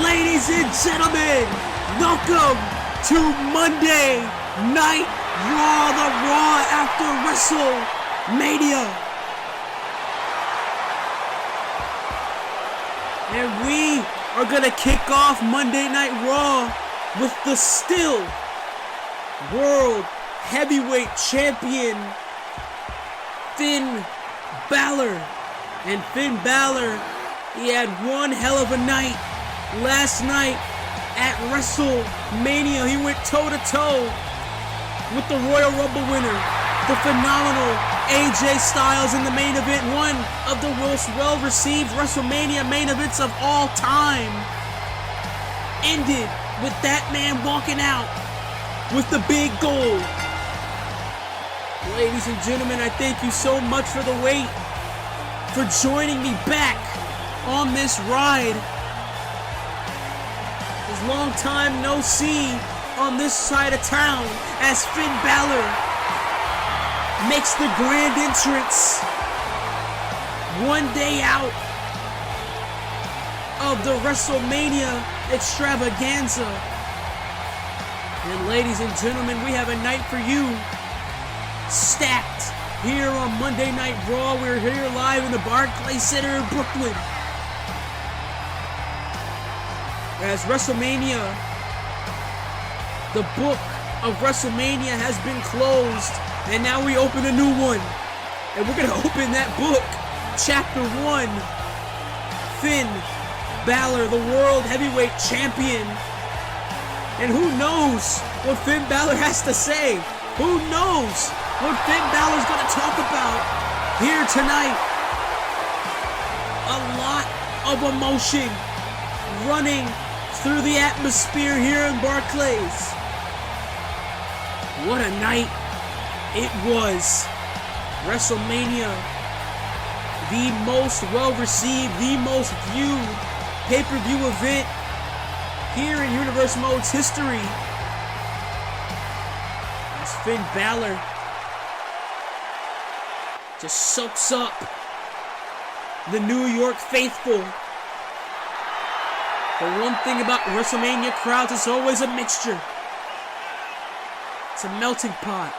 Ladies and gentlemen, welcome to Monday Night Raw, the Raw after WrestleMania. And we are going to kick off Monday Night Raw with the still World Heavyweight Champion, Finn Balor. And Finn Balor, he had one hell of a night last night at WrestleMania. He went toe-to-toe with the Royal Rumble winner, the phenomenal AJ Styles in the main event, one of the most well-received WrestleMania main events of all time. Ended with that man walking out with the big gold. Ladies and gentlemen, I thank you so much for the wait, for joining me back on this ride. Long time no see on this side of town as Finn Balor makes the grand entrance one day out of the WrestleMania extravaganza. And ladies and gentlemen, we have a night for you stacked here on Monday Night Raw. We're here live in the Barclays Center in Brooklyn. As WrestleMania, the book of WrestleMania has been closed, and now we open a new one. And we're going to open that book, Chapter 1, Finn Balor, the World Heavyweight Champion. And who knows what Finn Balor has to say? Who knows what Finn Balor's going to talk about here tonight? A lot of emotion running through the atmosphere here in Barclays. What a night it was. WrestleMania, the most well-received, the most viewed pay-per-view event here in Universe Mode's history. As Finn Balor just soaks up the New York faithful. The one thing about WrestleMania crowds, it's always a mixture. It's a melting pot.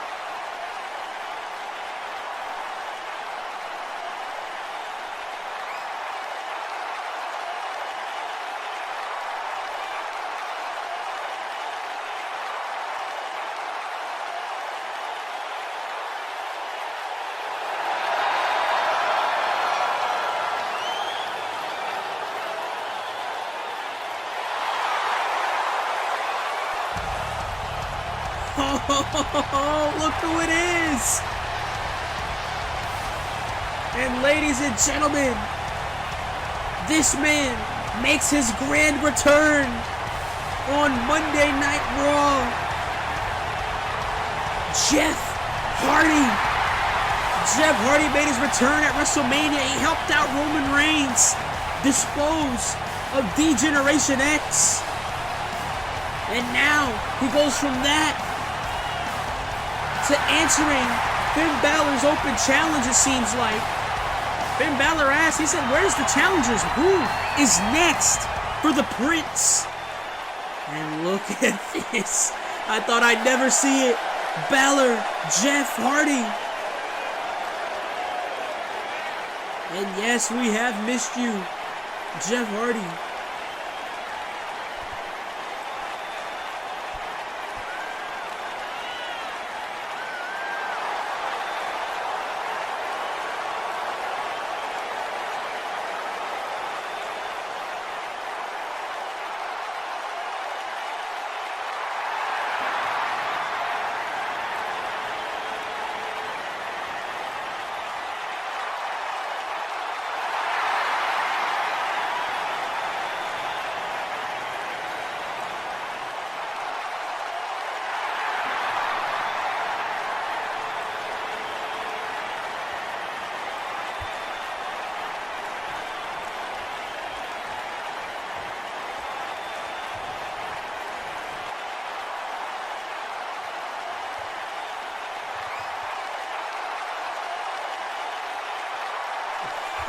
Oh, look who it is! And ladies and gentlemen, this man makes his grand return on Monday Night Raw. Jeff Hardy. Jeff Hardy made his return at WrestleMania. He helped out Roman Reigns dispose of D-Generation X. And now he goes from that to answering Finn Balor's open challenge, it seems like. Finn Balor asked, he said, where's the challengers? Who is next for the Prince? And look at this. I thought I'd never see it. Balor, Jeff Hardy. And yes, we have missed you, Jeff Hardy.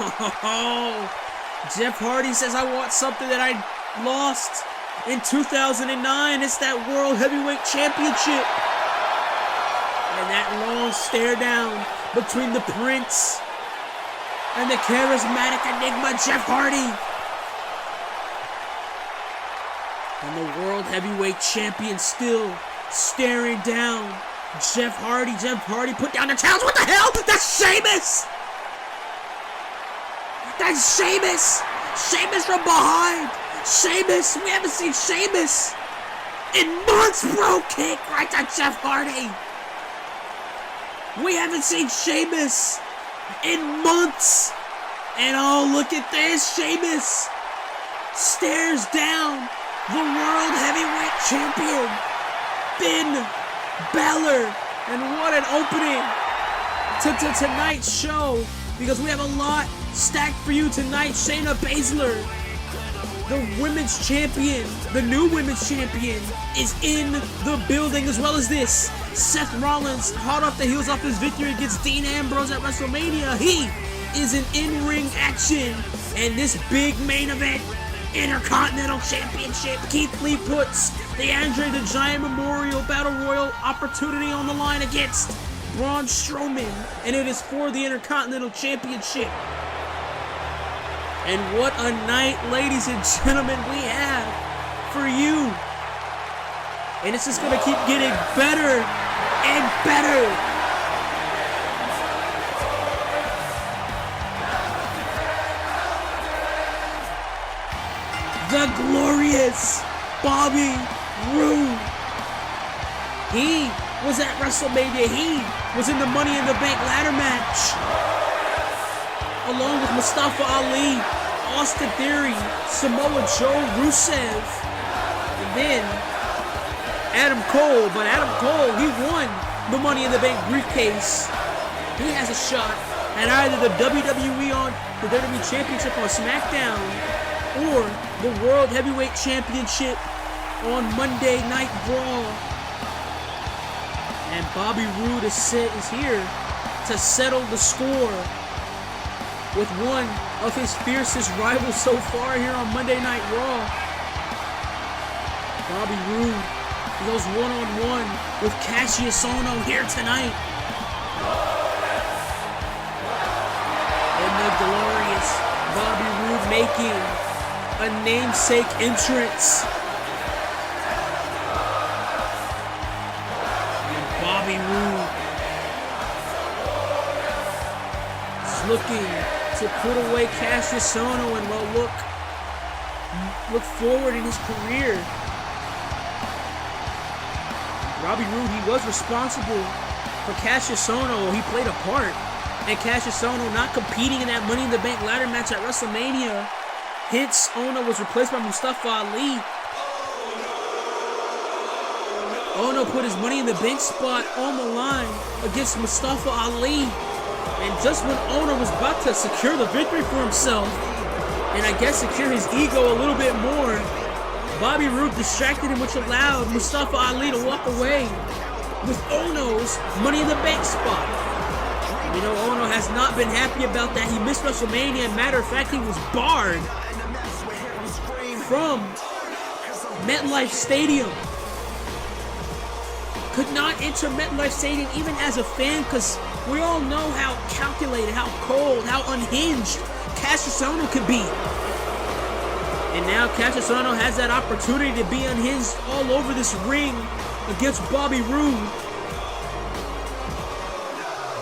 Oh, Jeff Hardy says, I want something that I lost in 2009. It's that World Heavyweight Championship. And that long stare down between the Prince and the charismatic enigma Jeff Hardy. And the World Heavyweight Champion still staring down Jeff Hardy. Jeff Hardy put down the challenge. What the hell? That's Sheamus! That's Sheamus! Sheamus from behind! Sheamus! We haven't seen Sheamus in months, bro! Kick right to Jeff Hardy! We haven't seen Sheamus in months! And oh, look at this! Sheamus stares down the World Heavyweight Champion, Finn Balor. And what an opening to tonight's show, because we have a lot stacked for you tonight. Shayna Baszler, the women's champion, the new women's champion, is in the building, as well as this. Seth Rollins, hot off the heels off his victory against Dean Ambrose at WrestleMania. He is in in-ring action. And this big main event, Intercontinental Championship, Keith Lee puts the Andre the Giant Memorial Battle Royal opportunity on the line against Braun Strowman, and it is for the Intercontinental Championship. And what a night, ladies and gentlemen, we have for you. And it's just going to keep getting better and better. The glorious Bobby Roode. He was at WrestleMania. He was in the Money in the Bank ladder match, along with Mustafa Ali, Austin Theory, Samoa Joe, Rusev, and then Adam Cole. But Adam Cole, he won the Money in the Bank briefcase. He has a shot at either the WWE Championship on SmackDown or the World Heavyweight Championship on Monday Night Raw. And Bobby Roode is here to settle the score with one of his fiercest rivals so far here on Monday Night Raw. Bobby Roode goes one-on-one with Cassius Ohno here tonight. And the glorious Bobby Roode making a namesake entrance. And Bobby Roode is looking to put away Cassius Ohno and look forward in his career. Bobby Roode, he was responsible for Cassius Ohno. He played a part. And Cassius Ohno not competing in that Money in the Bank ladder match at WrestleMania. Hence, Ohno was replaced by Mustafa Ali. Ohno put his Money in the Bank spot on the line against Mustafa Ali. And just when Ohno was about to secure the victory for himself, and I guess secure his ego a little bit more, Bobby Roode distracted him, which allowed Mustafa Ali to walk away with Ohno's Money in the Bank spot. You know, Ohno has not been happy about that. He missed WrestleMania. Matter of fact, he was barred from MetLife Stadium. Could not enter MetLife Stadium even as a fan, because we all know how calculated, how cold, how unhinged Cassius Ohno could be. And now Cassius Ohno has that opportunity to be unhinged all over this ring against Bobby Roode.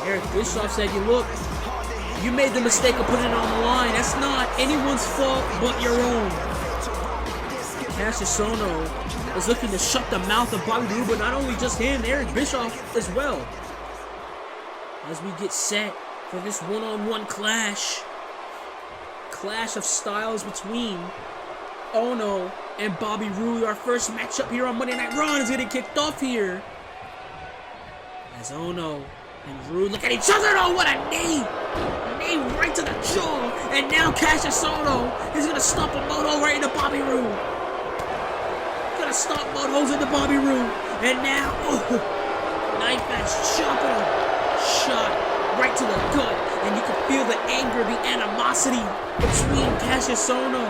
Eric Bischoff said, look, you made the mistake of putting it on the line. That's not anyone's fault but your own. Cassius Ohno is looking to shut the mouth of Bobby Roode, but not only just him, Eric Bischoff as well. As we get set for this one-on-one clash of styles between Ohno and Bobby Roode. Our first matchup here on Monday Night Raw is getting kicked off here. As Ohno and Roode look at each other. Oh, what a knee! Knee right to the jaw. And now Cassius Ohno is going to stomp a moto right into Bobby Roode. Gonna stomp motos into Bobby Roode. And now, knife edge chopping him. Shot right to the gut. And you can feel the anger, the animosity between Cassius Ohno,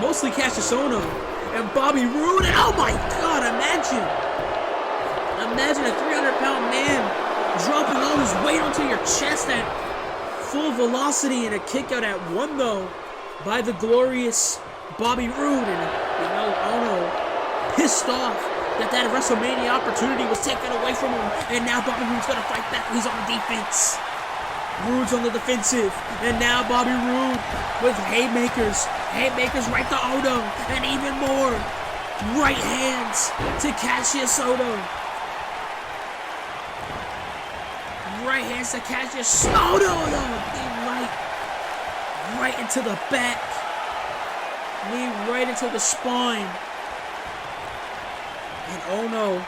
mostly Cassius Ohno, and Bobby Roode. And oh my God, imagine a 300-pound man dropping all his weight onto your chest at full velocity, and a kick out at 1 though by the glorious Bobby Roode. And Ohno pissed off that WrestleMania opportunity was taken away from him, and now Bobby Roode's gonna fight back. He's on defense. Roode's on the defensive, and now Bobby Roode with haymakers right to Ohno, and even more right hands to Cassius Ohno. Right hands to Cassius Ohno, right into the back, knee right into the spine. And oh no,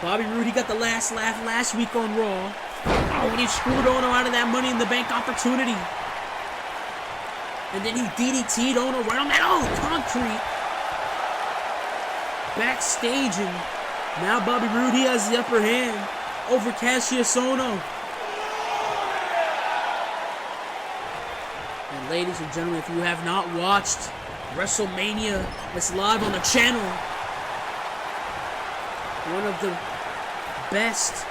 Bobby Roode, he got the last laugh last week on Raw. Oh, and he screwed Ohno out of that Money in the Bank opportunity. And then he DDT'd Ohno right on that concrete. Backstage, and now Bobby Roode, he has the upper hand over Cassius Ohno. And ladies and gentlemen, if you have not watched WrestleMania that's live on the channel, one of the best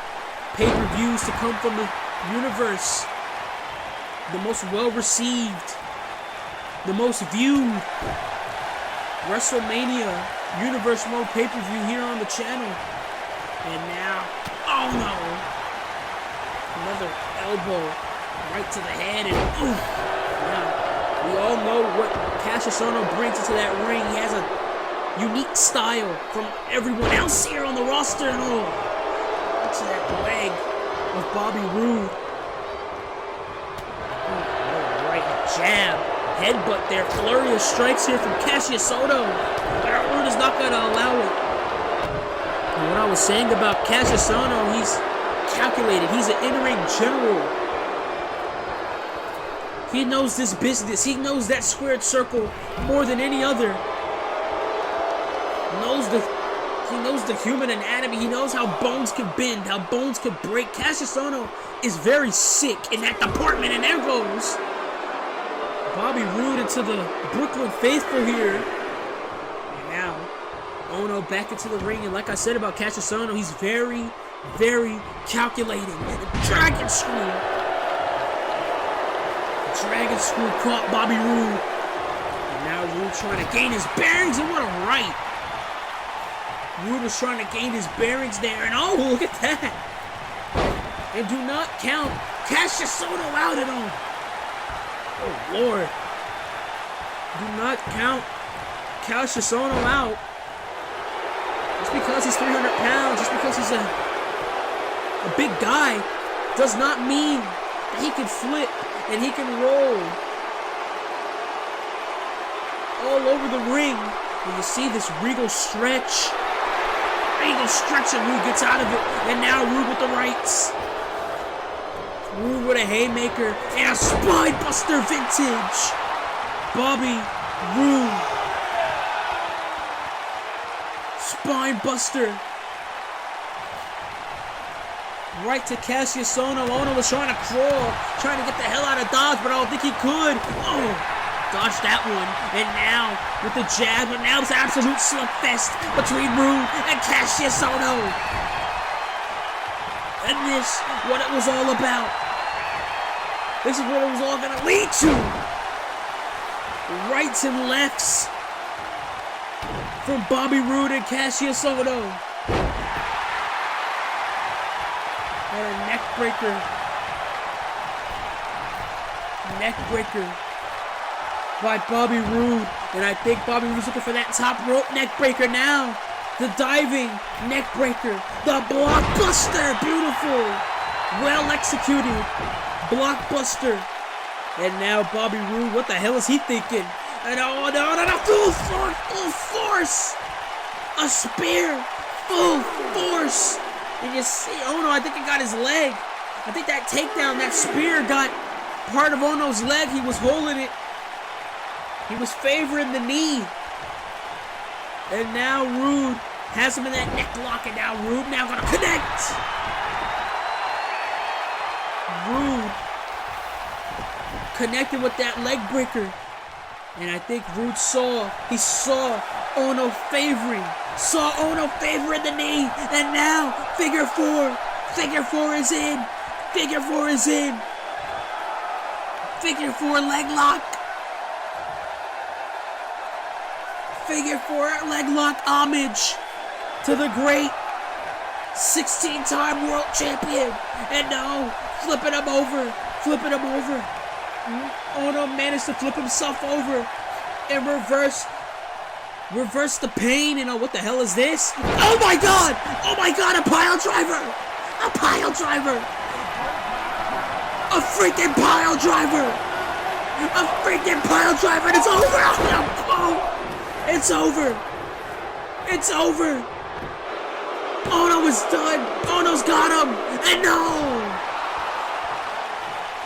pay-per-views to come from the universe, the most well-received, the most viewed WrestleMania Universe Mode pay-per-view here on the channel. And now, oh no, another elbow right to the head, and oof. Now, we all know what Cassius Ohno brings into that ring. He has a unique style from everyone else here on the roster, and look to that leg of Bobby Roode. Right jab, headbutt there, flurry of strikes here from Cassius Ohno, but Roode is not going to allow it. And what I was saying about Cassius Ohno, he's calculated. He's an in-ring general. He knows this business. He knows that squared circle more than any other. He knows the human anatomy. He knows how bones can bend, how bones can break. Cassius Ohno is very sick in that department, and there goes Bobby Roode into the Brooklyn faithful here. And now Ohno back into the ring, and like I said about Cassius Ohno, he's very, very calculating. And the Dragon Screw. The Dragon Screw caught Bobby Roode. And now Roode trying to gain his bearings, and what a right. Roode was trying to gain his bearings there, and oh, look at that. And do not count Cassius Ohno out at all. Oh, Lord. Do not count Cassius Ohno out. Just because he's 300 pounds, just because he's a big guy, does not mean that he can flip and he can roll all over the ring. And you see this regal stretch. Regal stretch, and Roode gets out of it. And now Roode with the rights. Roode with a haymaker and a spine buster vintage. Bobby Roode. Spine buster. Right to Cassius Ohno. Ohno was trying to crawl, trying to get the hell out of Dodge, but I don't think he could. Oh, dodged that one. And now with the jab, but now it's an absolute slugfest between Roode and Cassius Ohno. And this, what it was all about. This is what it was all going to lead to. Rights and lefts from Bobby Roode and Cassius Ohno. And a neck breaker. Neck breaker by Bobby Roode. And I think Bobby Roode's looking for that top rope neck breaker now. The diving neck breaker. The blockbuster. Beautiful. Well executed. Blockbuster. And now Bobby Roode, what the hell is he thinking? And oh no, full force. A spear. Full force. And you see, oh no, I think he got his leg. I think that takedown, that spear got part of Ohno's leg. He was holding it. He was favoring the knee. And now Roode has him in that neck lock, and now Roode now gonna connect. Rude connected with that leg breaker. And I think Rude saw Ono favoring the knee. And now, figure four is in. Figure four leg lock. Figure four leg lock homage to the great 16-time world champion. And no, flipping him over. Ono managed to flip himself over and reverse the pain. And what the hell is this? Oh my god, a pile driver. A freaking pile driver. And it's over. It's over. Ono is done. Ono's got him. And no.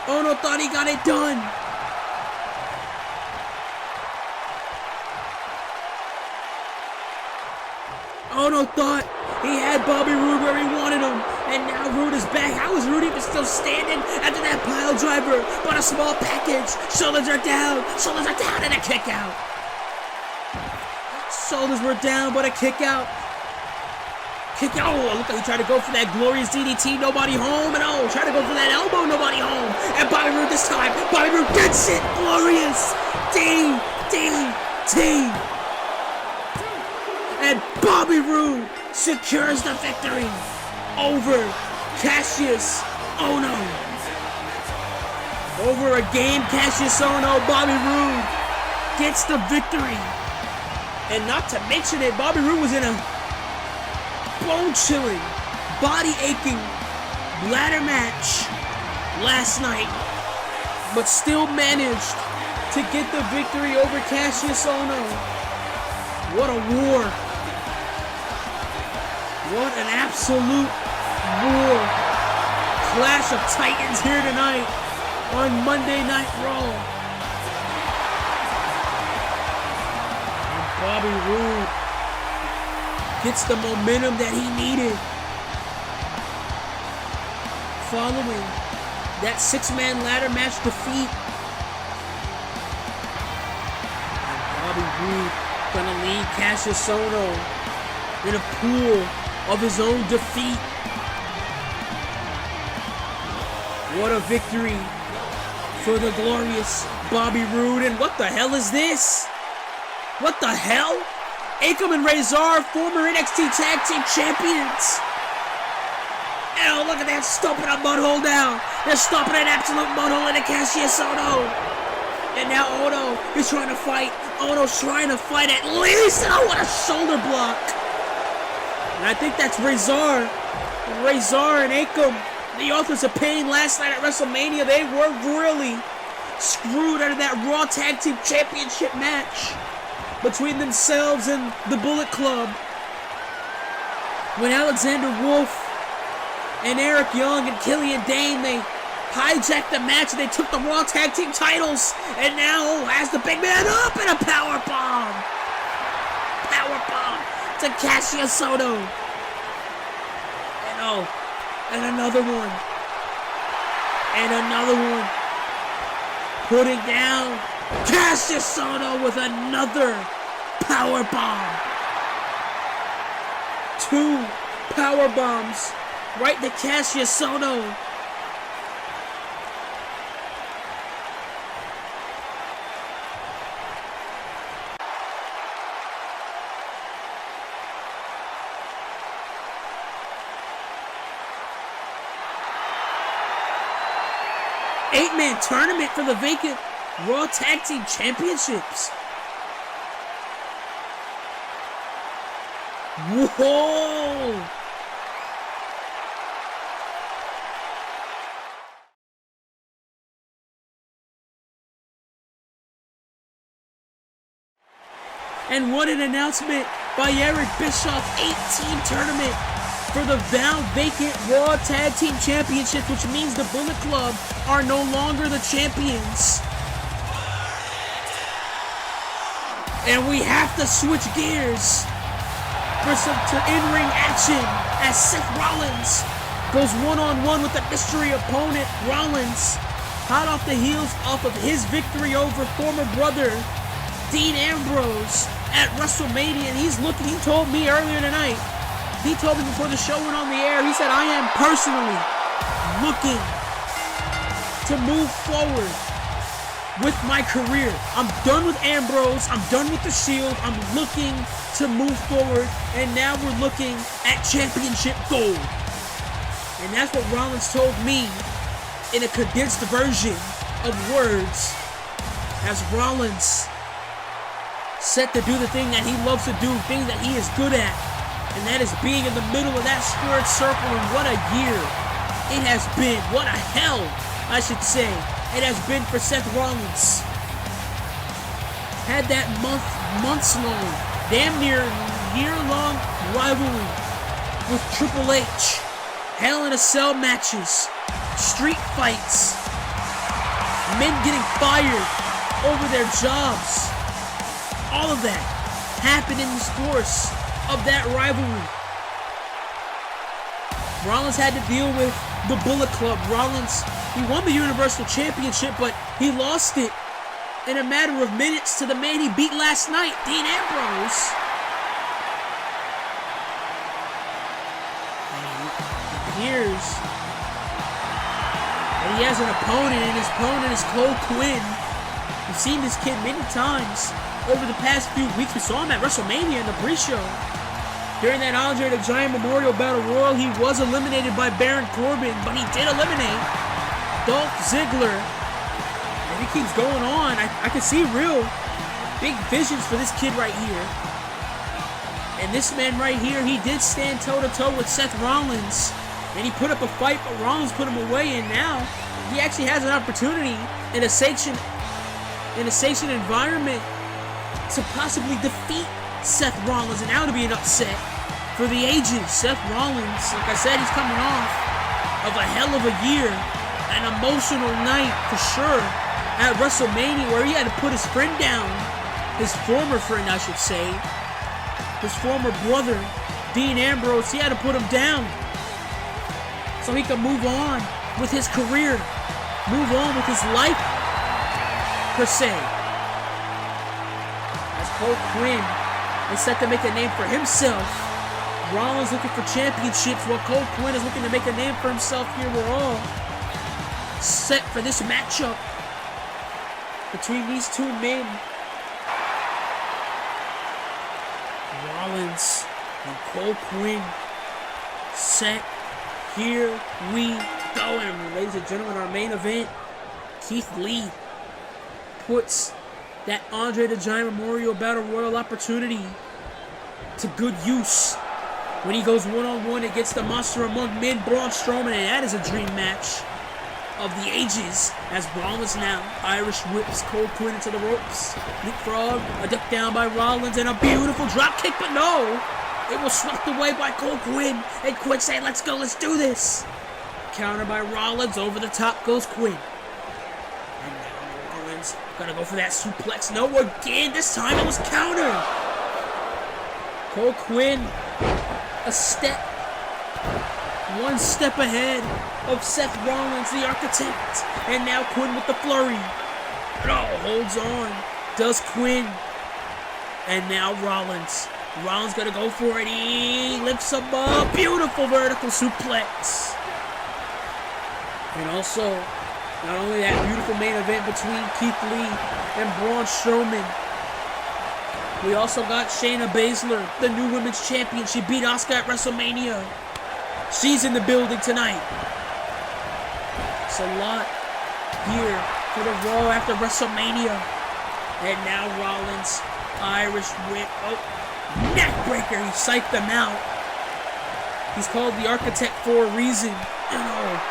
Ono thought he got it done. Ono thought he had Bobby Roode where he wanted him. And now Roode is back. How is Roode even still standing after that pile driver? But a small package. Shoulders are down and a kick out. Shoulders were down, but a kick out. Oh, look how he tried to go for that glorious DDT, nobody home, and tried to go for that elbow, nobody home. And Bobby Roode this time, Bobby Roode gets it, glorious. DDT. And Bobby Roode secures the victory over Cassius Ono. Over a game, Cassius Ono, Bobby Roode gets the victory. And not to mention it, Bobby Roode was in a bone-chilling, body-aching ladder match last night, but still managed to get the victory over Cassius Ono. What a war. What an absolute war. Clash of Titans here tonight on Monday Night Raw. And Bobby Roode gets the momentum that he needed following that 6-man ladder match defeat. And Bobby Roode gonna lead Cassius Ono in a pool of his own defeat. What a victory for the glorious Bobby Roode. And what the hell is this? What the hell? Akam and Razor, former NXT Tag Team Champions. And look at that, stomping a mudhole now. They're stomping an absolute mudhole into Cassius Ono. And now Ono is trying to fight. Ono's trying to fight at least. Oh, what a shoulder block. And I think that's Razor. Razor and Akam, the authors of pain last night at WrestleMania. They were really screwed out of that Raw Tag Team Championship match between themselves and the Bullet Club, when Alexander Wolf and Eric Young and Killian Dane, they hijacked the match and they took the Raw Tag Team titles. And now has the big man up and a power bomb to Cassius Ono. And another one, putting down Cassius Ono with another power bomb. 2 power bombs right to Cassius Ono. Eight-man tournament for the vacant Raw Tag Team Championships. Whoa! And what an announcement by Eric Bischoff. 8-team tournament for the now vacant Raw Tag Team Championships, which means the Bullet Club are no longer the champions. And we have to switch gears for some in-ring action as Seth Rollins goes one-on-one with the mystery opponent, Rollins, hot off the heels off of his victory over former brother, Dean Ambrose, at WrestleMania. And he told me earlier tonight, he told me before the show went on the air, he said, I am personally looking to move forward with my career. I'm done with Ambrose. I'm done with the Shield. I'm looking to move forward. And now we're looking at championship gold. And that's what Rollins told me in a condensed version of words, as Rollins set to do the thing that he loves to do, thing that he is good at. And that is being in the middle of that squared circle. And what a year it has been. What a hell, I should say, it has been for Seth Rollins. Had that months-long, damn near year-long rivalry with Triple H. Hell in a Cell matches, street fights, men getting fired over their jobs. All of that happened in the course of that rivalry. Rollins had to deal with the Bullet Club. Rollins, he won the Universal Championship, but he lost it in a matter of minutes to the man he beat last night, Dean Ambrose. And it appears that he has an opponent, and his opponent is Cole Quinn. We've seen this kid many times over the past few weeks. We saw him at WrestleMania in the pre-show. During that Andre the Giant Memorial Battle Royal, he was eliminated by Baron Corbin, but he did eliminate Dolph Ziggler. And he keeps going on. I can see real big visions for this kid right here. And this man right here, he did stand toe-to-toe with Seth Rollins. And he put up a fight, but Rollins put him away. And now he actually has an opportunity in a sanctioned environment to possibly defeat Seth Rollins, and now to be an upset for the ages. Seth Rollins, like I said, he's coming off of a hell of a year, an emotional night for sure at WrestleMania, where he had to put his friend down, his former friend, I should say, his former brother, Dean Ambrose. He had to put him down so he could move on with his career, move on with his life, per se. As Cole Quinn is set to make a name for himself. Rollins looking for championships, while Cole Quinn is looking to make a name for himself here. We're all set for this matchup between these two men. Rollins and Cole Quinn set. Here we go. And ladies and gentlemen, our main event, Keith Lee puts that Andre the Giant Memorial Battle Royal opportunity to good use when he goes one-on-one against the Monster Among Men, Braun Strowman, and that is a dream match of the ages, as Rollins now Irish whips Cole Quinn into the ropes. Leapfrog, a duck down by Rollins, and a beautiful drop kick, but no! It was swept away by Cole Quinn, and Quinn saying, let's go, let's do this! Counter by Rollins, over the top goes Quinn. And now Rollins gonna go for that suplex. No, again, this time it was countered! Cole Quinn, one step ahead of Seth Rollins, the Architect. And now Quinn with the flurry. No, holds on. Does Quinn. And now Rollins. Rollins gonna go for it. He lifts him up. Beautiful vertical suplex. And also, not only that beautiful main event between Keith Lee and Braun Strowman, we also got Shayna Baszler, the new women's champion. She beat Asuka at WrestleMania. She's in the building tonight. It's a lot here for the Raw after WrestleMania. And now Rollins, Irish whip. Oh, neck breaker. He psyched them out. He's called the Architect for a reason. Oh,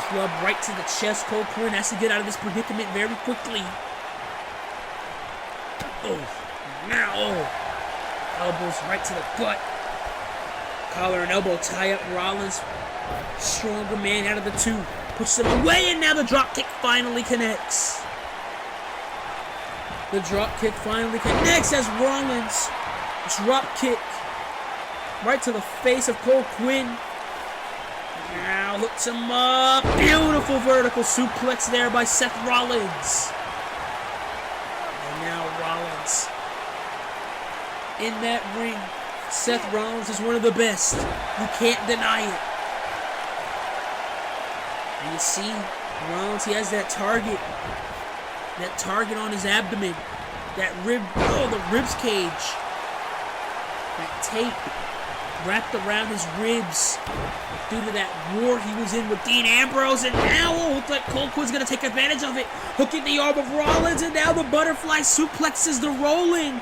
club right to the chest. Cole Quinn has to get out of this predicament very quickly. Oh, now, elbows right to the gut. Collar and elbow tie up. Rollins, stronger man out of the two, pushes him away, and now the drop kick finally connects. The drop kick finally connects as Rollins drop kick right to the face of Cole Quinn. hooks him up. Beautiful vertical suplex there by Seth Rollins. And now Rollins in that ring. Seth Rollins is one of the best. You can't deny it. And you see, Rollins, he has that target. That target on his abdomen. That rib, the ribs cage. That tape wrapped around his ribs due to that war he was in with Dean Ambrose. And now it looks like Cole Quinn's going to take advantage of it. Hooking the arm of Rollins, and now the butterfly suplexes, the rolling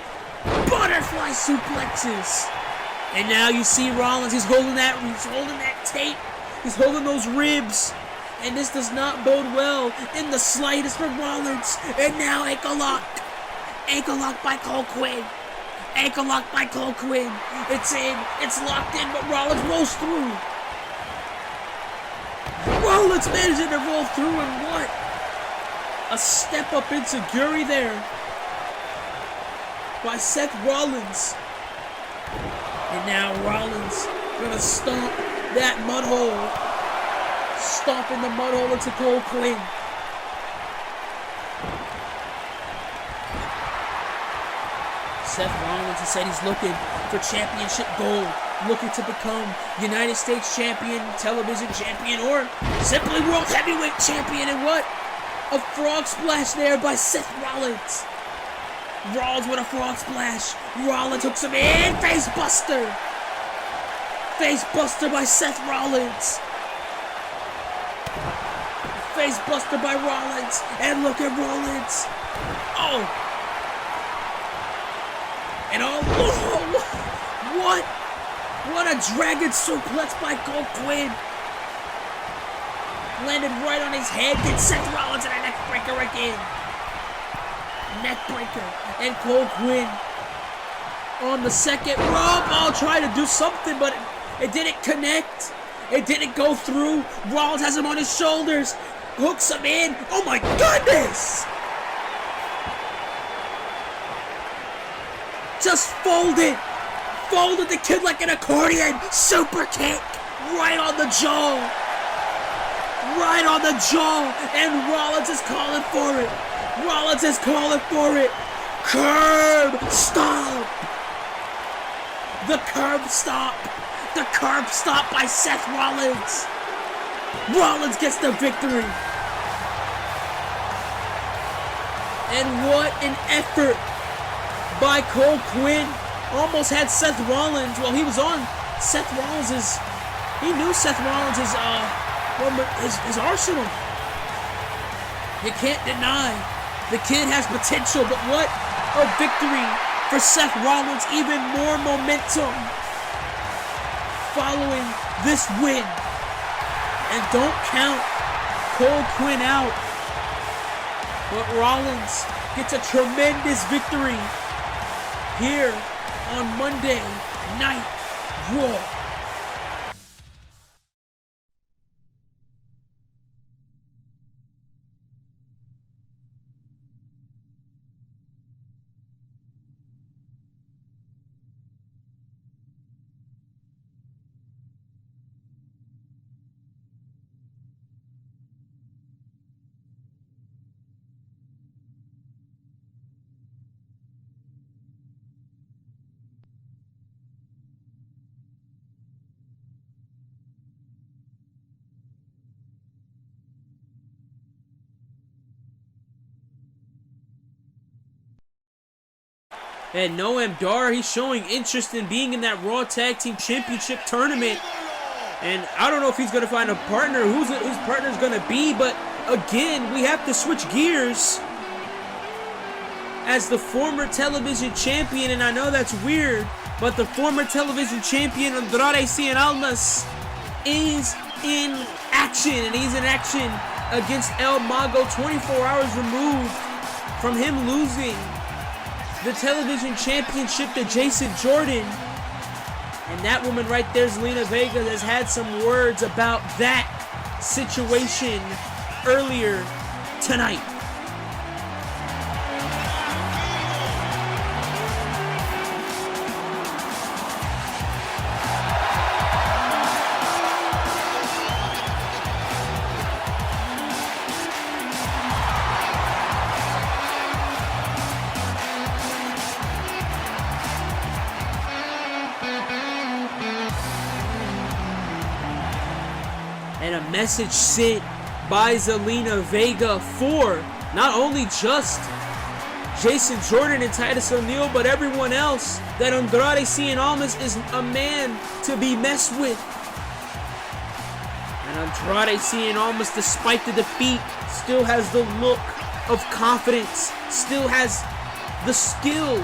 butterfly suplexes. And now you see Rollins, he's holding that tape. He's holding those ribs. And this does not bode well in the slightest for Rollins. And now ankle lock. Ankle lock by Cole Quinn. Ankle lock by Cole Quinn. It's in. It's locked in, but Rollins rolls through. Rollins managing to roll through, and what? A step up enziguri there by Seth Rollins. And now Rollins gonna stomp that mud hole. Stomping the mud hole into Cole Quinn. Seth Rollins has said he's looking for championship gold, looking to become United States champion, television champion, or simply world heavyweight champion. And what? A frog splash there by Seth Rollins. Rollins with a frog splash. Rollins hooks him in. Face buster. Face buster by Seth Rollins. Face buster by Rollins. And look at Rollins. Oh. And oh, what? What a dragon suplex by Cole Quinn. Landed right on his head. Did Seth Rollins and a neck breaker again. Neck breaker. And Cole Quinn on the second rope. Oh, trying to do something, but it didn't connect. It didn't go through. Rollins has him on his shoulders. Hooks him in. Oh my goodness! Just folded the kid like an accordion. Super kick right on the jaw. Right on the jaw. And Rollins is calling for it. Rollins is calling for it. Curb stomp. The curb stomp. The curb stomp by Seth Rollins. Rollins gets the victory. And what an effort by Cole Quinn. Almost had Seth Rollins. Well, he was on Seth Rollins's. He knew Seth Rollins's his arsenal. You can't deny the kid has potential, but what a victory for Seth Rollins. Even more momentum following this win. And don't count Cole Quinn out. But Rollins gets a tremendous victory here on Monday Night Raw. And Noam Dar, he's showing interest in being in that Raw Tag Team Championship tournament. And I don't know if he's going to find a partner, whose partner's going to be. But again, we have to switch gears. As the former television champion, and I know that's weird, but the former television champion Andrade Cien Almas is in action. And he's in action against El Mago 24 hours removed from him losing the television championship to Jason Jordan. And that woman right there, Zelina Vega, has had some words about that situation earlier tonight. message sent by Zelina Vega for not only just Jason Jordan and Titus O'Neil, but everyone else, that Andrade Cien Almas is a man to be messed with. And Andrade Cien Almas, despite the defeat, still has the look of confidence, still has the skill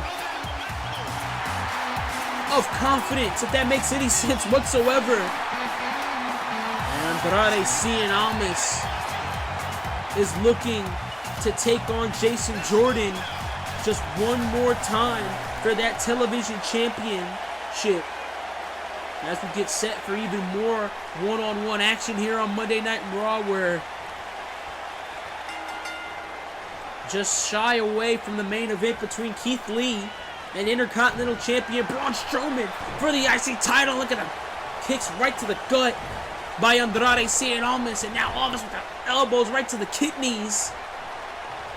of confidence, if that makes any sense whatsoever. And Andrade Cien Almas is looking to take on Jason Jordan just one more time for that television championship. As we get set for even more one-on-one action here on Monday Night Raw, where just shy away from the main event between Keith Lee and Intercontinental Champion Braun Strowman for the IC title. Look at him. Kicks right to the gut by Andrade Cien Almas, and now Almas with the elbows right to the kidneys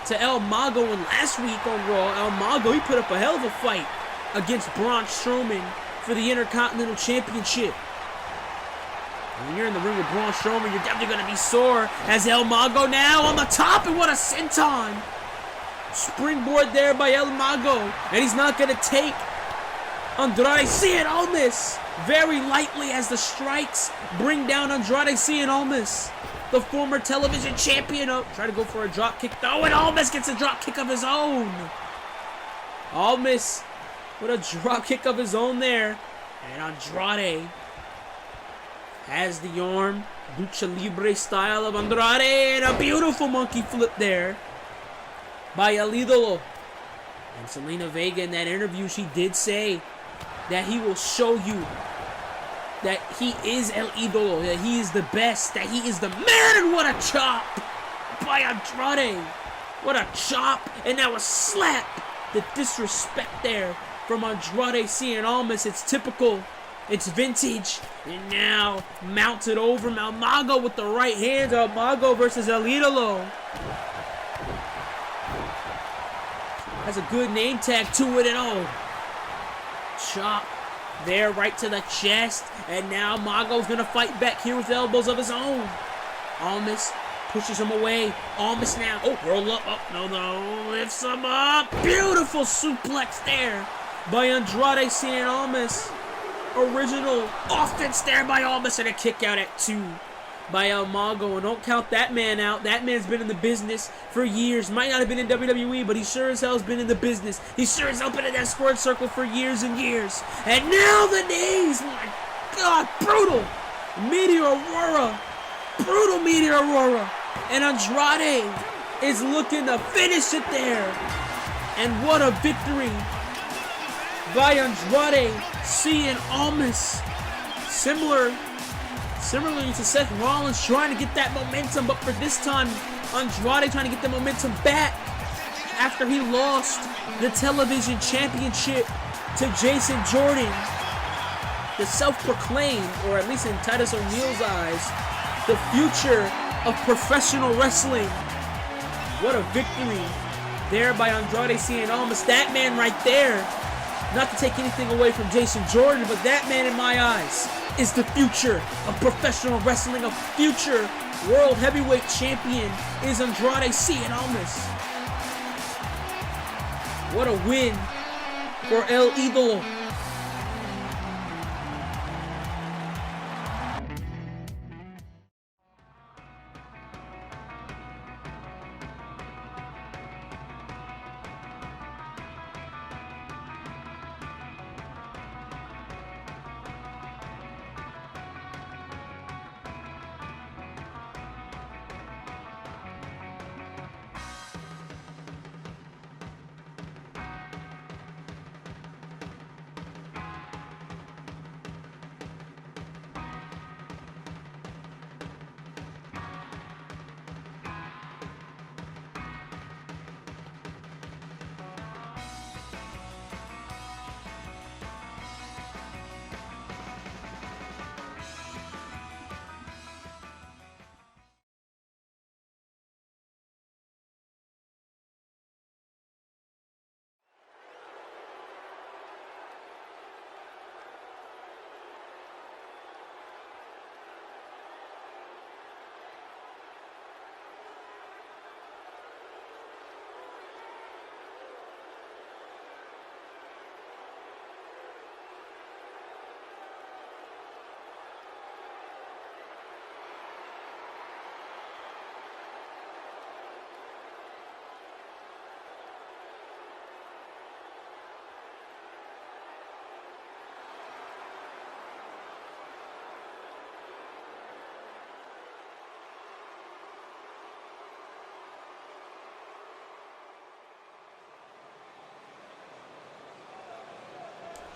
to El Mago. And last week on Raw, El Mago, he put up a hell of a fight against Braun Strowman for the Intercontinental Championship. When you're in the ring with Braun Strowman, you're definitely going to be sore. As El Mago now on the top, and what a senton. Springboard there by El Mago, and he's not going to take Andrade Cien Almas very lightly, as the strikes bring down Andrade Cien Almas, the former television champion. Oh, try to go for a drop kick though, and Almas gets a drop kick of his own. Almas with a drop kick of his own there, and Andrade has the arm, lucha libre style of Andrade, and a beautiful monkey flip there by El Idolo. And Zelina Vega, in that interview, she did say that he will show you that he is El Idolo, that he is the best, that he is the man. And what a chop by Andrade. What a chop, and now a slap. The disrespect there from Andrade Cien Almas. It's typical, it's vintage. And now mounted over El Mago with the right hand. El Mago versus El Idolo. Has a good name tag to it, and oh, chop there right to the chest. And now Mago's gonna fight back here with elbows of his own. Almas pushes him away. Almas now, oh, roll up, oh, no, lifts him up. Beautiful suplex there by Andrade Cien Almas. Original offense there by Almas, and a kick out at 2 by El Mago. And don't count that man out. That man's been in the business for years. Might not have been in WWE, but he sure as hell has been in the business. He sure as hell been in that squared circle for years and years. And now the knees, my God, brutal Meteor Aurora. Brutal Meteor Aurora. And Andrade is looking to finish it there. And what a victory by Andrade Cien Almas. Similarly to Seth Rollins trying to get that momentum, but for this time, Andrade trying to get the momentum back after he lost the television championship to Jason Jordan, the self-proclaimed, or at least in Titus O'Neil's eyes, the future of professional wrestling. What a victory there by Andrade Cien Almas. That man right there, not to take anything away from Jason Jordan, but that man in my eyes is the future of professional wrestling. A future world heavyweight champion is Andrade Cien Almas. What a win for El Idolo.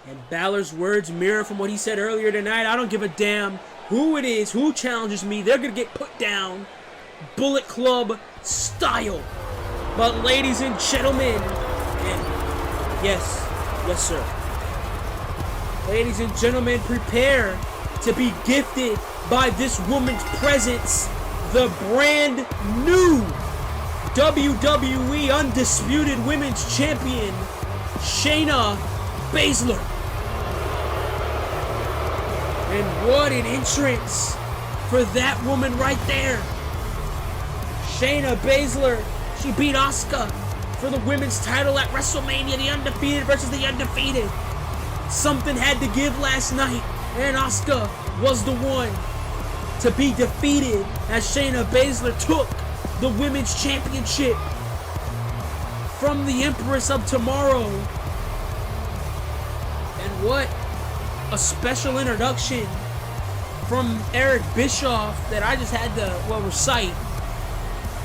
And Balor's words mirror from what he said earlier tonight. I don't give a damn who it is, who challenges me. They're going to get put down. Bullet Club style. But ladies and gentlemen, and yes, sir. Ladies and gentlemen, prepare to be gifted by this woman's presence. The brand new WWE Undisputed Women's Champion, Shayna Baszler. And what an entrance for that woman right there. Shayna Baszler, she beat Asuka for the women's title at WrestleMania, the undefeated versus the undefeated. Something had to give last night, and Asuka was the one to be defeated as Shayna Baszler took the women's championship from the Empress of Tomorrow. And what a special introduction from Eric Bischoff that I just had to, recite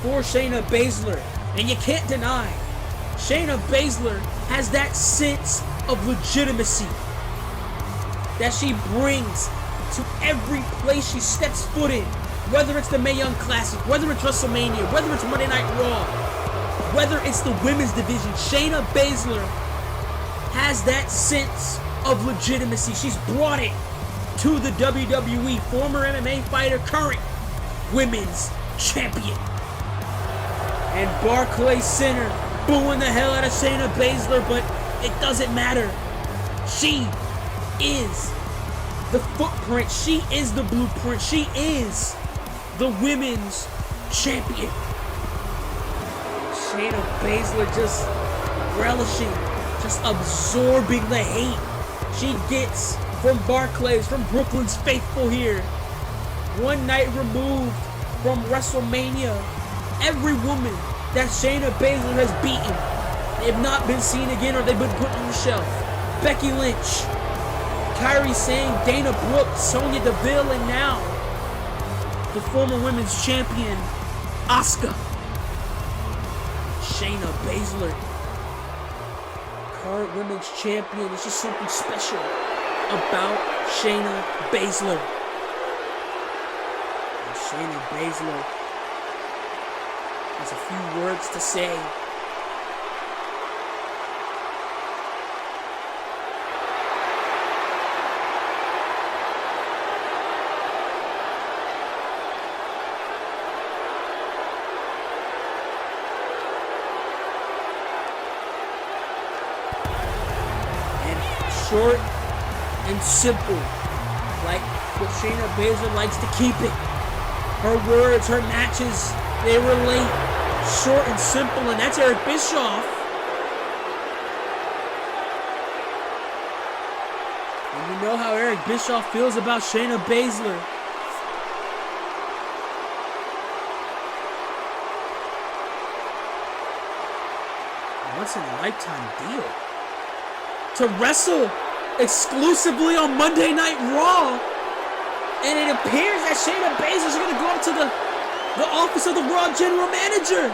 for Shayna Baszler. And you can't deny, Shayna Baszler has that sense of legitimacy that she brings to every place she steps foot in. Whether it's the Mae Young Classic, whether it's WrestleMania, whether it's Monday Night Raw, whether it's the women's division, Shayna Baszler has that sense of legitimacy. She's brought it to the WWE. Former MMA fighter, current women's champion. And Barclays Center booing the hell out of Shayna Baszler, but it doesn't matter. She is the footprint. She is the blueprint. She is the women's champion. Shayna Baszler just relishing, just absorbing the hate she gets from Barclays, from Brooklyn's faithful here. One night removed from WrestleMania, every woman that Shayna Baszler has beaten, they have not been seen again or they've been put on the shelf. Becky Lynch, Kairi Sane, Dana Brooke, Sonya Deville, and now the former women's champion, Asuka. Shayna Baszler, current women's champion. There's just something special about Shayna Baszler. And Shayna Baszler has a few words to say. Short and simple, like what Shayna Baszler likes to keep it. Her words, her matches, they relate. Short and simple, and that's Eric Bischoff. And you know how Eric Bischoff feels about Shayna Baszler. Once in a lifetime deal to wrestle exclusively on Monday Night Raw. And it appears that Shayna Baszler is going to go up to the office of the Raw General Manager.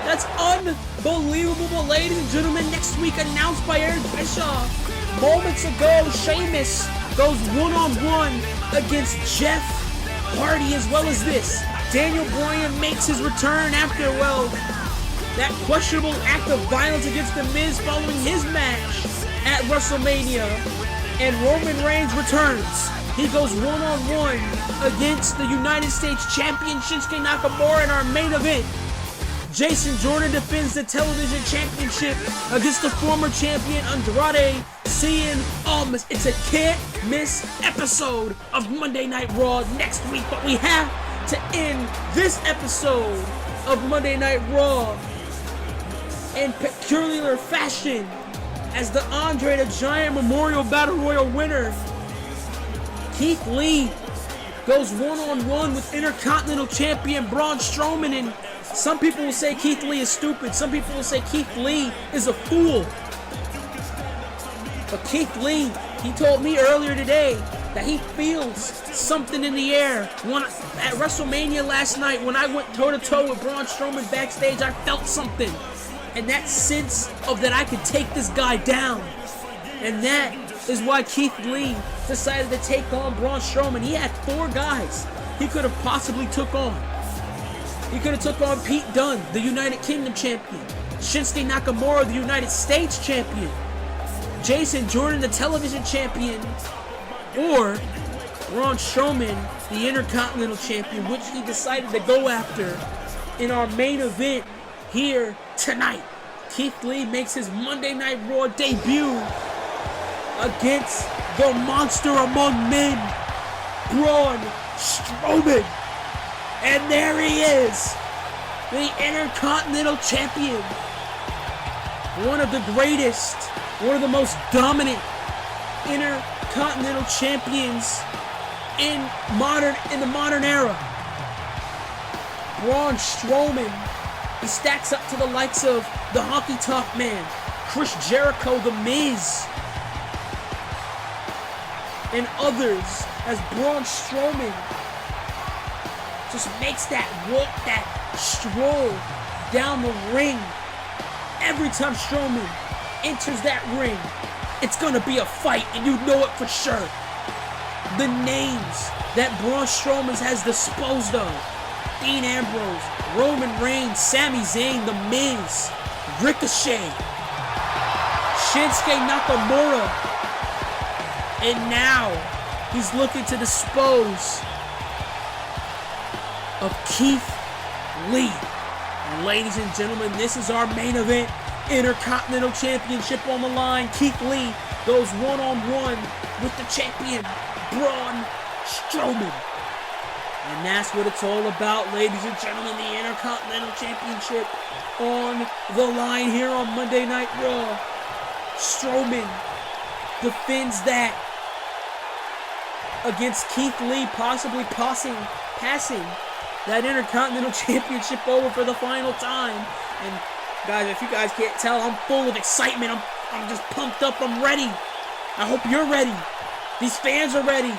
That's unbelievable. But ladies and gentlemen, next week announced by Eric Bischoff. Moments ago, Sheamus goes one-on-one against Jeff Hardy, as well as this. Daniel Bryan makes his return after, that questionable act of violence against The Miz following his match at WrestleMania. And Roman Reigns returns. He goes one-on-one against the United States Champion Shinsuke Nakamura in our main event. Jason Jordan defends the television championship against the former champion Andrade Cien Almas. It's a can't-miss episode of Monday Night Raw next week. But we have to end this episode of Monday Night Raw in peculiar fashion as the Andre the Giant Memorial Battle Royal winner, Keith Lee, goes one-on-one with Intercontinental Champion Braun Strowman. And some people will say Keith Lee is stupid. Some people will say Keith Lee is a fool. But Keith Lee, he told me earlier today that he feels something in the air. At WrestleMania last night, when I went toe-to-toe with Braun Strowman backstage, I felt something. And that sense of that I could take this guy down. And that is why Keith Lee decided to take on Braun Strowman. He had 4 guys he could have possibly took on. He could have took on Pete Dunne, the United Kingdom champion, Shinsuke Nakamura, the United States champion, Jason Jordan, the television champion, or Braun Strowman, the Intercontinental champion, which he decided to go after in our main event here tonight. Keith Lee makes his Monday Night Raw debut against the monster among men, Braun Strowman. And there he is, the Intercontinental champion. One of the greatest, one of the most dominant Intercontinental champions in the modern era. Braun Strowman, he stacks up to the likes of the Honky Tonk Man, Chris Jericho, The Miz, and others, as Braun Strowman just makes that walk, that stroll down the ring. Every time Strowman enters that ring, it's gonna be a fight, and you know it for sure. The names that Braun Strowman has disposed of: Dean Ambrose, Roman Reigns, Sami Zayn, The Miz, Ricochet, Shinsuke Nakamura, and now he's looking to dispose of Keith Lee. And ladies and gentlemen, this is our main event. Intercontinental Championship on the line. Keith Lee goes one-on-one with the champion, Braun Strowman. And that's what it's all about, ladies and gentlemen. The Intercontinental Championship on the line here on Monday Night Raw. Strowman defends that against Keith Lee, possibly passing that Intercontinental Championship over for the final time. And guys, if you guys can't tell, I'm full of excitement. I'm just pumped up. I'm ready. I hope you're ready. These fans are ready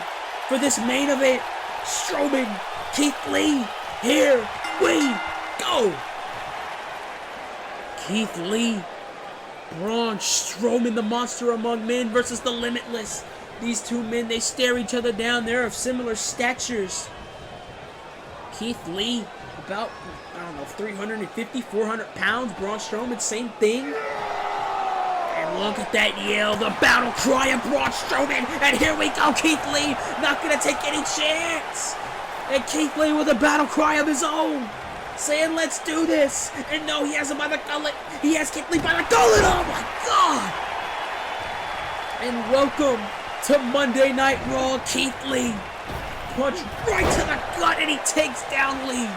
for this main event. Strowman, Keith Lee, here we go. Keith Lee, Braun Strowman, the monster among men versus the Limitless. These two men, they stare each other down. They're of similar statures. Keith Lee, about, 350, 400 pounds. Braun Strowman, same thing. And look at that yell, the battle cry of Braun Strowman. And here we go, Keith Lee, not going to take any chance. And Keith Lee with a battle cry of his own, saying, let's do this. And no, he has him by the gullet. He has Keith Lee by the gullet. Oh my God. And welcome to Monday Night Raw. Keith Lee, punch right to the gut, and he takes down Lee.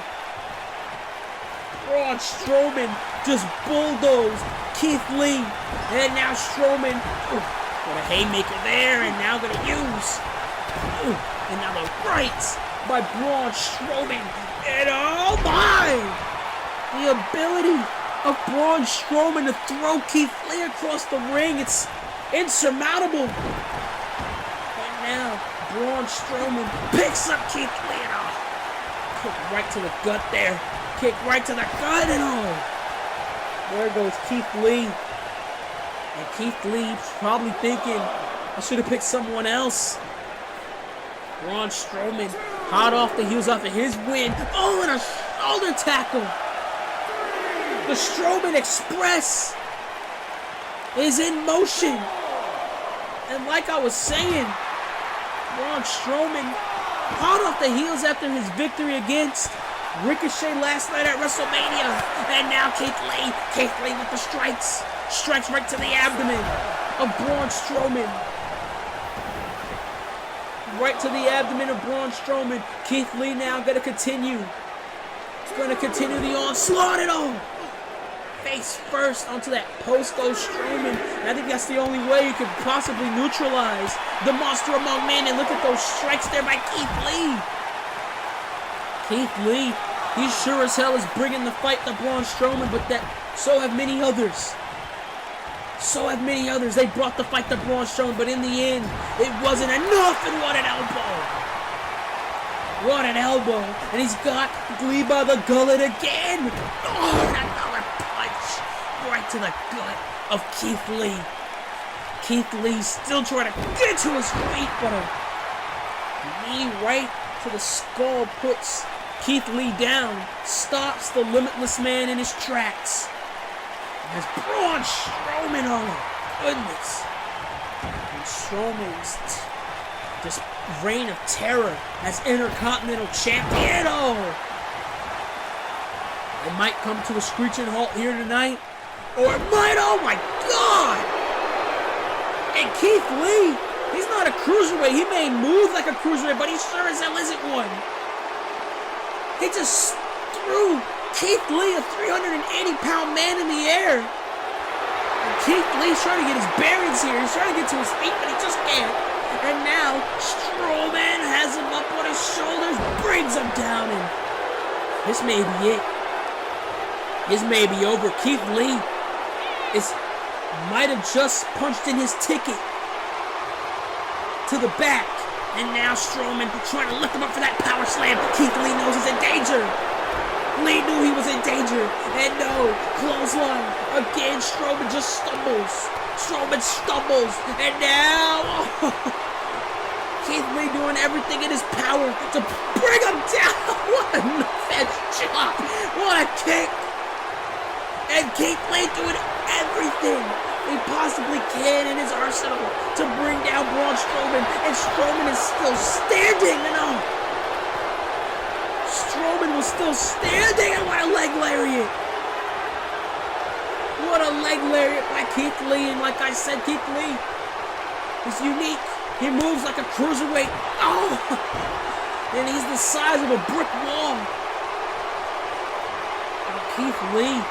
Braun Strowman just bulldozed Keith Lee. And now Strowman, got a haymaker there, and now going to use. And now the rights by Braun Strowman. And oh my! The ability of Braun Strowman to throw Keith Lee across the ring, it's insurmountable. And now Braun Strowman picks up Keith Lee, and kick right to the gut there. Kick right to the gut, and there goes Keith Lee. And Keith Lee probably thinking, I should have picked someone else. Braun Strowman, hot off the heels off of his win. Oh, and a shoulder tackle. The Strowman Express is in motion. And like I was saying, Braun Strowman, hot off the heels after his victory against Ricochet last night at WrestleMania. And now Keith Lee with the strikes. Strikes right to the abdomen of Braun Strowman. Right to the abdomen of Braun Strowman. Keith Lee now going to continue. He's going to continue the onslaught and all. Face first onto that post goes Strowman. And I think that's the only way you could possibly neutralize the monster among men. And look at those strikes there by Keith Lee. Keith Lee, he sure as hell is bringing the fight to Braun Strowman, but so have many others. So have many others. They brought the fight to Braun Strowman, but in the end, it wasn't enough. And what an elbow. What an elbow. And he's got Lee by the gullet again. Oh, another punch right to the gut of Keith Lee. Keith Lee still trying to get to his feet, but a knee right to the skull puts Keith Lee down, stops the Limitless Man in his tracks. As Braun Strowman, oh goodness. And Strowman's this reign of terror as Intercontinental Champion, oh. It might come to a screeching halt here tonight, or it might, oh my God! And Keith Lee, he's not a cruiserweight. He may move like a cruiserweight, but he sure as hell isn't one. He just threw Keith Lee, a 380-pound man, in the air. And Keith Lee's trying to get his bearings here. He's trying to get to his feet, but he just can't. And now Strowman has him up on his shoulders, brings him down, and this may be it. This may be over. Keith Lee might have just punched in his ticket to the back. And now Strowman trying to lift him up for that power slam. Keith Lee knows he's in danger. Lee knew he was in danger. And no, clothesline. Again, Strowman just stumbles. Strowman stumbles. And now, Keith Lee doing everything in his power to bring him down. What a fence chop. What a kick. And Keith Lee doing everything he possibly can in his arsenal to bring down Braun Strowman, and Strowman is still standing. No, Strowman was still standing, and what a leg lariat! What a leg lariat by Keith Lee, and like I said, Keith Lee is unique. He moves like a cruiserweight. Oh, and he's the size of a brick wall. And Keith Lee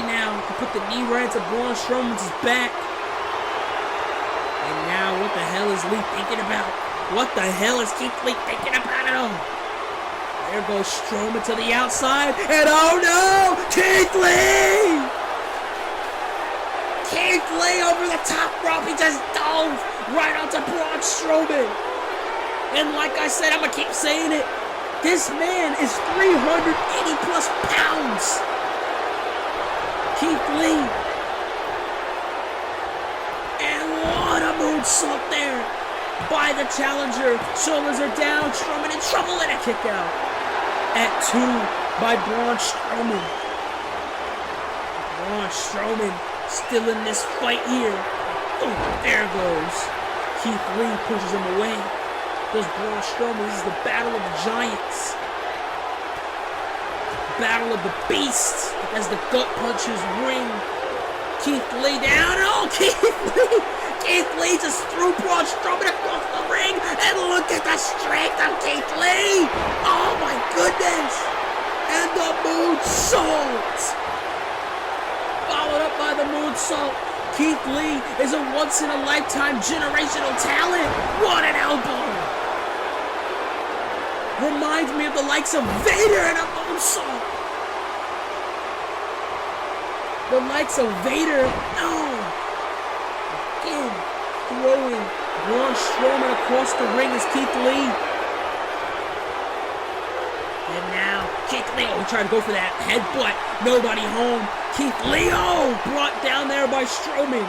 now can put the knee right to Braun Strowman's back. And now what the hell is Lee thinking about? What the hell is Keith Lee thinking about it all? There goes Strowman to the outside. And oh no! Keith Lee! Keith Lee over the top rope. He just dove right onto Braun Strowman. And like I said, I'm going to keep saying it. This man is 380 plus pounds. Keith Lee. And what a moonsault there by the challenger. Shoulders are down. Strowman in trouble, and a kick out. At 2 by Braun Strowman. Braun Strowman still in this fight here. Oh, there goes. Keith Lee pushes him away. Goes Braun Strowman. This is the battle of the giants. Battle of the beasts as the gut punches ring. Keith Lee down. Oh, Keith Lee! Keith Lee just threw Braun Strowman across the ring. And look at the strength of Keith Lee! Oh my goodness! And the moonsault! Followed up by the moonsault. Keith Lee is a once-in-a-lifetime generational talent. What an elbow! Reminds me of the likes of Vader and a moonsault. The likes of Vader. No. Again, throwing Braun Strowman across the ring is Keith Lee. And now Keith Lee. Oh, he tried to go for that headbutt. Nobody home. Keith Lee. Oh, brought down there by Strowman.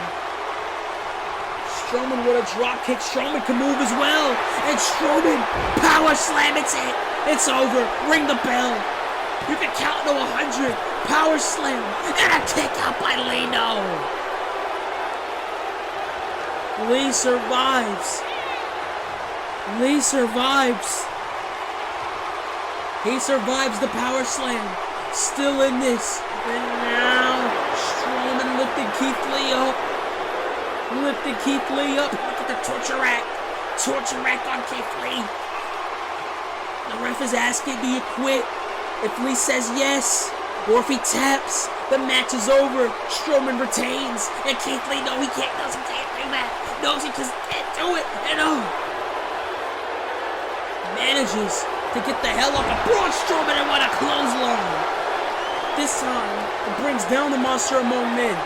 Strowman with a drop kick. Strowman can move as well. And Strowman, power slam. It's it. It's over. Ring the bell. You can count to 100. Power slam. And a kick out by Lee. No. Lee survives. Lee survives. He survives the power slam. Still in this. And now Strowman lifted Keith Lee up. Lifted Keith Lee up. Look at the torture rack. Torture rack on Keith Lee. The ref is asking, do you quit? If Lee says yes, or if he taps, the match is over. Strowman retains. And Keith Lee, no, he can't. Knows he can't do that. Knows he just can't do it. And manages to get the hell off of Braun Strowman, and what a clothesline. This time, it brings down the monster among men.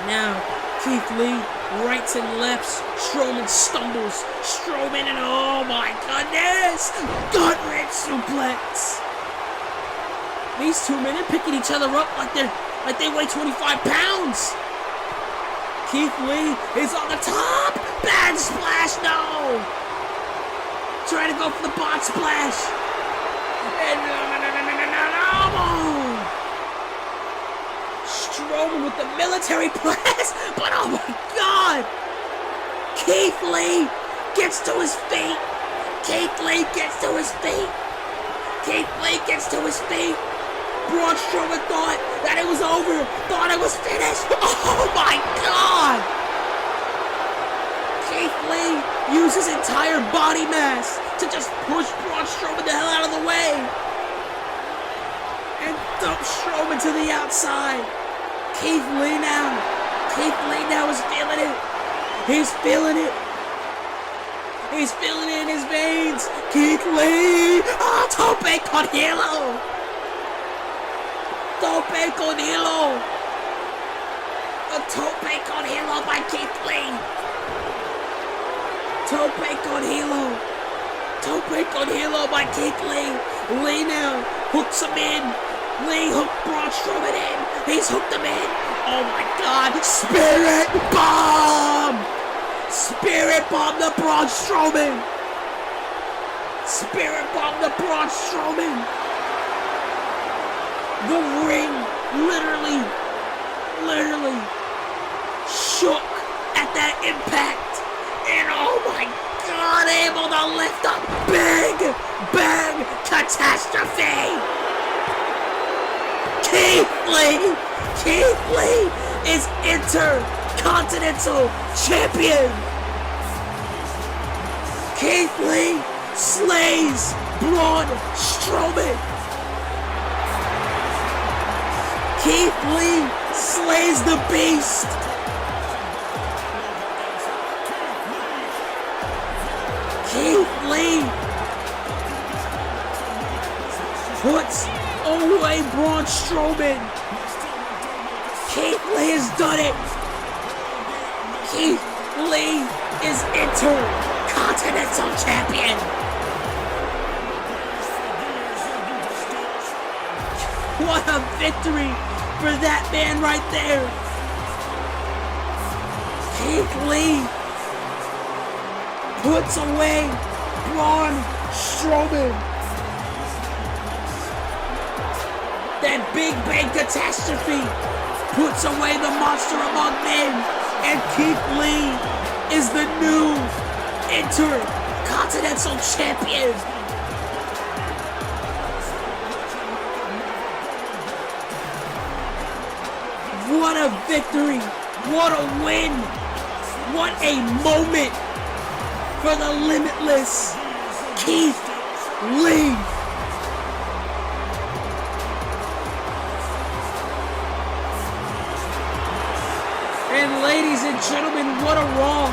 Now, Keith Lee, rights and lefts. Strowman stumbles. Strowman, and oh my goodness! Gut-wrench suplex. These two men are picking each other up like they're like they weigh 25 pounds. Keith Lee is on the top. Bad splash, no. Trying to go for the bot splash. And no. Strowman with the military press. But oh my God. Keith Lee gets to his feet. Keith Lee gets to his feet. Keith Lee gets to his feet. Braun Strowman thought that it was over, thought it was finished. Oh my God! Keith Lee used his entire body mass to just push Braun Strowman the hell out of the way and dump Strowman to the outside. Keith Lee now is feeling it. He's feeling it. He's feeling it in his veins. Keith Lee! Oh, tope con hilo! Tope con hilo! A tope con hilo by Keith Lee! Tope con hilo! Tope con hilo by Keith Lee! Lee now hooks him in! Lee hooked Braun Strowman in! He's hooked him in! Oh my God! Spirit Bomb! Spirit Bomb the Braun Strowman! Spirit Bomb the Braun Strowman! The ring literally shook at that impact. And oh my God, able to lift a big catastrophe. Keith Lee is Intercontinental Champion. Keith Lee slays Braun Strowman. Keith Lee slays the Beast. Keith Lee puts away Braun Strowman. Keith Lee has done it. Keith Lee is Intercontinental Champion. What a victory for that man right there. Keith Lee puts away Braun Strowman. That big bang catastrophe puts away the monster among men. And Keith Lee is the new Intercontinental Champion. What a victory! What a win! What a moment for the limitless Keith Lee! And ladies and gentlemen, what a Raw!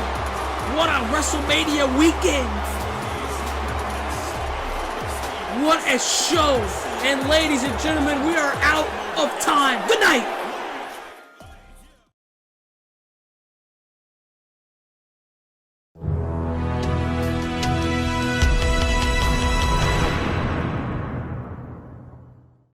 What a WrestleMania weekend! What a show! And ladies and gentlemen, we are out of time. Good night!